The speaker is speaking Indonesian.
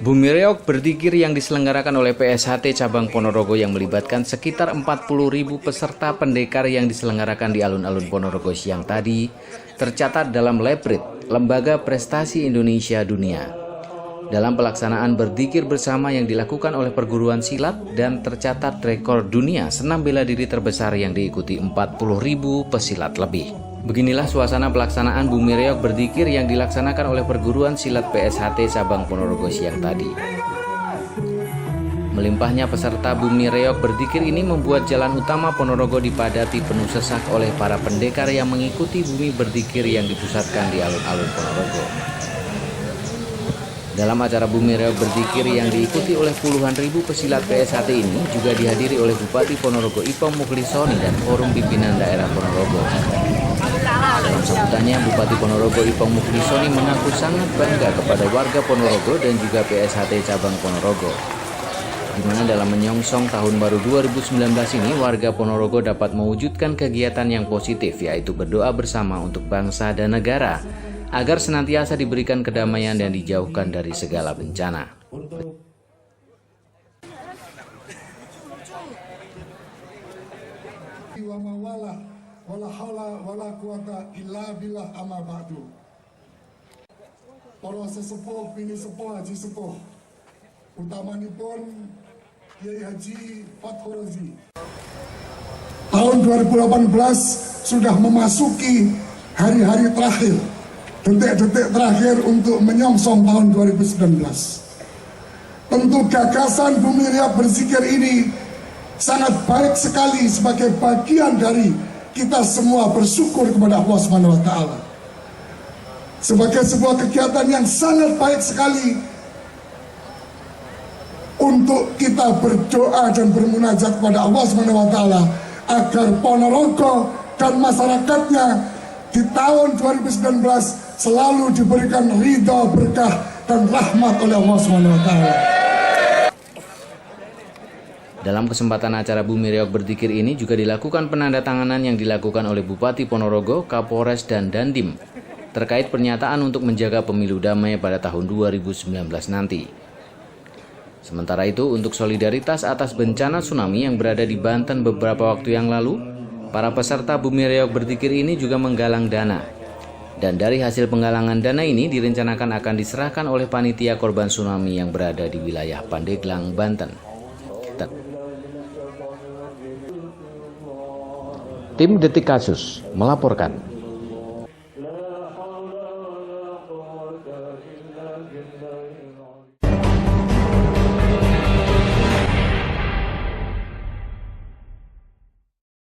Bumi Reog berzikir yang diselenggarakan oleh PSHT Cabang Ponorogo yang melibatkan sekitar 40.000 peserta pendekar yang diselenggarakan di alun-alun Ponorogo siang tadi tercatat dalam LEPRID, Lembaga Prestasi Indonesia Dunia. Dalam pelaksanaan berzikir bersama yang dilakukan oleh perguruan silat dan tercatat rekor dunia senam bela diri terbesar yang diikuti 40.000 pesilat lebih. Beginilah suasana pelaksanaan Bumi Reog berzikir yang dilaksanakan oleh perguruan silat PSHT Cabang Ponorogo siang tadi. Melimpahnya peserta Bumi Reog berzikir ini membuat jalan utama Ponorogo dipadati penuh sesak oleh para pendekar yang mengikuti bumi berzikir yang dipusatkan di alun-alun Ponorogo. Dalam acara Bumi Reog berzikir yang diikuti oleh puluhan ribu pesilat PSHT ini juga dihadiri oleh Bupati Ponorogo Ipong Mukhlisoni dan Forum Pimpinan Daerah Ponorogo. Dalam sambutannya, Bupati Ponorogo Ipong Mukhlisoni mengaku sangat bangga kepada warga Ponorogo dan juga PSHT Cabang Ponorogo, di mana dalam menyongsong tahun baru 2019 ini warga Ponorogo dapat mewujudkan kegiatan yang positif, yaitu berdoa bersama untuk bangsa dan negara agar senantiasa diberikan kedamaian dan dijauhkan dari segala bencana. Wala haula wala quwata illa billah amma ba'du. Para sesepuh, bini sepuh, haji sepuh, utamanipun Kiai Haji Fathur Razi. Tahun 2018 sudah memasuki hari-hari terakhir, detik-detik terakhir untuk menyongsong tahun 2019. Tentu gagasan Bumi Reog berzikir ini sangat baik sekali sebagai bagian dari kita semua bersyukur kepada Allah Subhanahu wa Ta'ala. Sebagai sebuah kegiatan yang sangat baik sekali untuk kita berdoa dan bermunajat kepada Allah Subhanahu wa Ta'ala agar Ponorogo dan masyarakatnya di tahun 2019 selalu diberikan ridha, berkah dan rahmat oleh Allah Subhanahu wa Ta'ala. Dalam kesempatan acara Bumi Reog berzikir ini juga dilakukan penandatanganan yang dilakukan oleh Bupati Ponorogo, Kapolres, dan Dandim terkait pernyataan untuk menjaga pemilu damai pada tahun 2019 nanti. Sementara itu, untuk solidaritas atas bencana tsunami yang berada di Banten beberapa waktu yang lalu, para peserta Bumi Reog berzikir ini juga menggalang dana. Dan dari hasil penggalangan dana ini direncanakan akan diserahkan oleh panitia korban tsunami yang berada di wilayah Pandeglang, Banten. Tim Detik Kasus melaporkan.